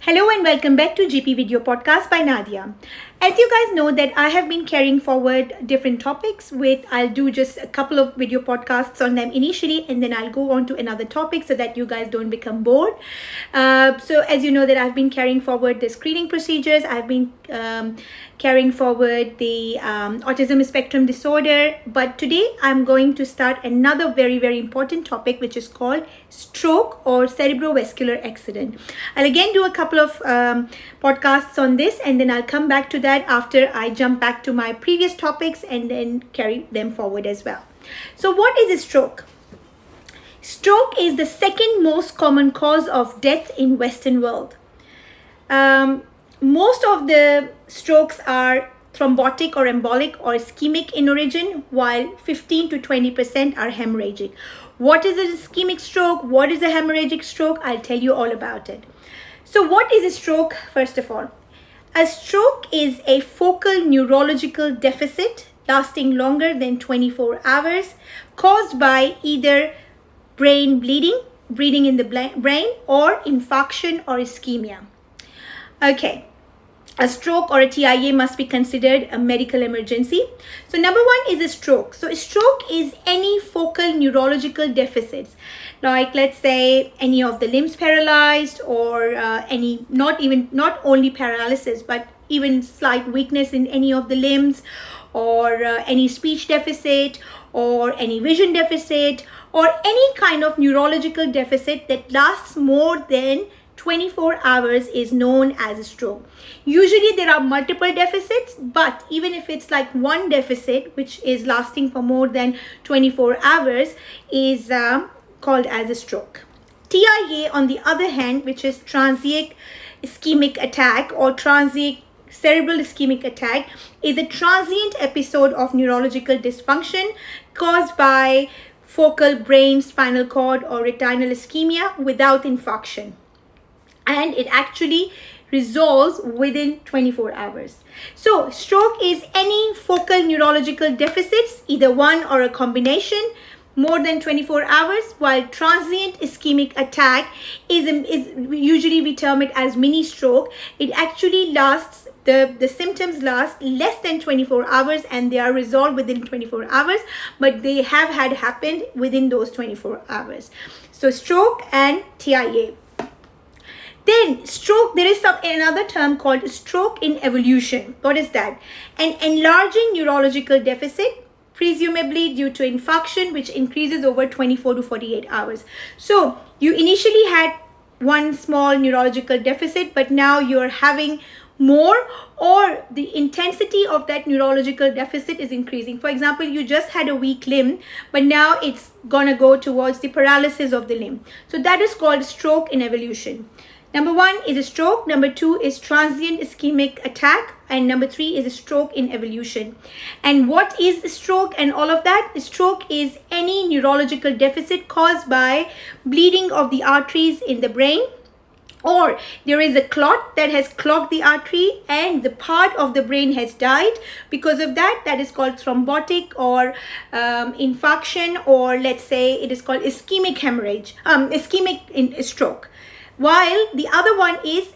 Hello and welcome back to GP Video Podcast by Nadia. As you guys know that I have been carrying forward different topics I'll do just a couple of video podcasts on them initially and then I'll go on to another topic so that you guys don't become bored. So as you know that I've been carrying forward the screening procedures, I've been carrying forward the autism spectrum disorder, but today I'm going to start another very important topic which is called stroke or cerebrovascular accident. I'll again do a couple of podcasts on this and then I'll come back to that after I jump back to my previous topics and then carry them forward as well. So what is a stroke? Stroke is the second most common cause of death in Western world. Most of the strokes are thrombotic or embolic or ischemic in origin, while 15 to 20% are hemorrhagic. What is a ischemic stroke? What is a hemorrhagic stroke? I'll tell you all about it. So what is a stroke, first of all? A stroke is a focal neurological deficit lasting longer than 24 hours caused by either brain bleeding in the brain, or infarction or ischemia. Okay. A stroke or a TIA must be considered a medical emergency. So number one is a stroke. So a stroke is any focal neurological deficits, like let's say any of the limbs paralyzed or not only paralysis, but even slight weakness in any of the limbs, or any speech deficit or any vision deficit or any kind of neurological deficit that lasts more than 24 hours is known as a stroke. Usually there are multiple deficits, but even if it's like one deficit which is lasting for more than 24 hours is called as a stroke. TIA, on the other hand, which is transient ischemic attack or transient cerebral ischemic attack, is a transient episode of neurological dysfunction caused by focal brain, spinal cord or retinal ischemia without infarction. And it actually resolves within 24 hours. So stroke is any focal neurological deficits, either one or a combination, more than 24 hours, while transient ischemic attack is usually we term it as mini stroke. It actually lasts, the symptoms last less than 24 hours and they are resolved within 24 hours, but they have had happened within those 24 hours. So stroke and TIA. Then stroke, there is another term called stroke in evolution. What is that? An enlarging neurological deficit, presumably due to infarction, which increases over 24 to 48 hours. So you initially had one small neurological deficit, but now you're having more, or the intensity of that neurological deficit is increasing. For example, you just had a weak limb, but now it's gonna go towards the paralysis of the limb. So that is called stroke in evolution. Number one is a stroke, number two is transient ischemic attack, and number three is a stroke in evolution. And what is the stroke and all of that? The stroke is any neurological deficit caused by bleeding of the arteries in the brain, or there is a clot that has clogged the artery and the part of the brain has died. Because of that, that is called thrombotic or infarction, or let's say it is called ischemic hemorrhage, ischemic stroke. While the other one is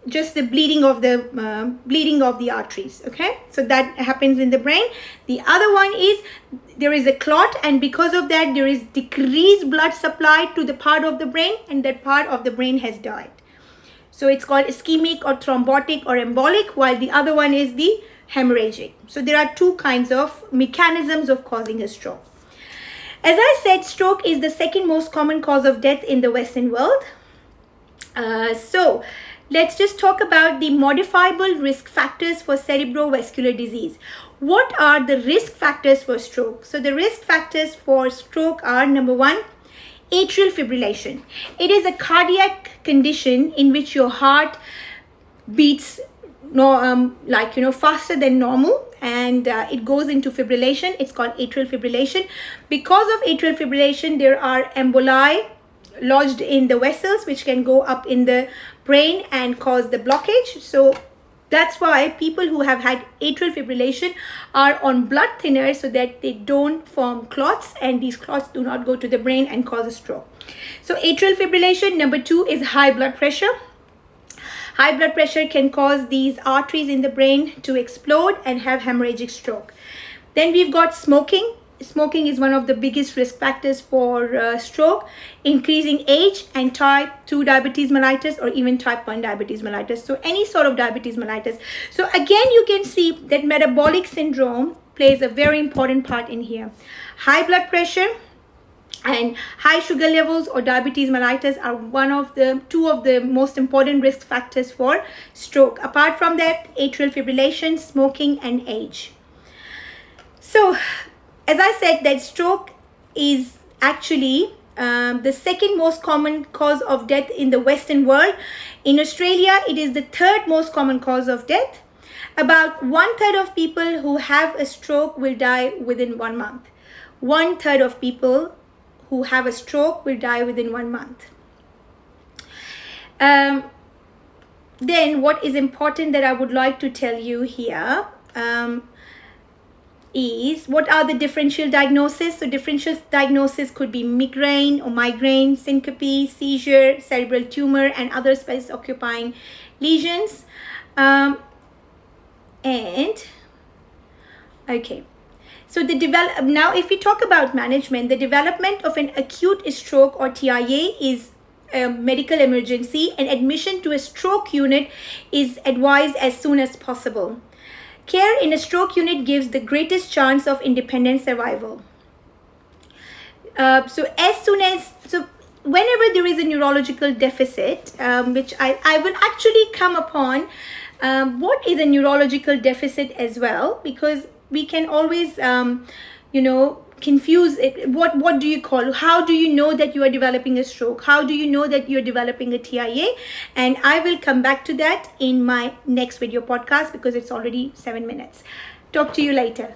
just the bleeding of the arteries. Okay, so that happens in the brain. The other one is there is a clot, and because of that there is decreased blood supply to the part of the brain, and that part of the brain has died. So it's called ischemic or thrombotic or embolic, while the other one is the hemorrhagic. So there are two kinds of mechanisms of causing a stroke. As I said, stroke is the second most common cause of death in the Western world. So let's just talk about the modifiable risk factors for cerebrovascular disease. What are the risk factors for stroke? So the risk factors for stroke are, number one, atrial fibrillation. It is a cardiac condition in which your heart beats faster than normal, and it goes into fibrillation. It's called atrial fibrillation. Because of atrial fibrillation, there are emboli lodged in the vessels which can go up in the brain and cause the blockage. So that's why people who have had atrial fibrillation are on blood thinners so that they don't form clots and these clots do not go to the brain and cause a stroke. So atrial fibrillation. Number two is high blood pressure. High blood pressure can cause these arteries in the brain to explode and have hemorrhagic stroke. Then we've got smoking. Smoking is one of the biggest risk factors for stroke, increasing age, and type 2 diabetes mellitus, or even type 1 diabetes mellitus. So any sort of diabetes mellitus. So again, you can see that metabolic syndrome plays a very important part in here. High blood pressure and high sugar levels or diabetes mellitus are two of the most important risk factors for stroke. Apart from that, atrial fibrillation, smoking, and age. So as I said, that stroke is actually the second most common cause of death in the Western world. In Australia, it is the third most common cause of death. About 1/3 of people who have a stroke will die within 1 month. 1/3 of people who have a stroke will die within 1 month. Then what is important that I would like to tell you here is what are the differential diagnoses. So differential diagnosis could be migraine, syncope, seizure, cerebral tumor, and other space occupying lesions. So now if we talk about management, the development of an acute stroke or TIA is a medical emergency, and admission to a stroke unit is advised as soon as possible. Care in a stroke unit gives the greatest chance of independent survival. So whenever there is a neurological deficit, which I will actually come upon what is a neurological deficit as well, because we can always, confuse it. What do you call? How do you know that you are developing a stroke? How do you know that you're developing a TIA? And I will come back to that in my next video podcast because it's already 7 minutes. Talk to you later.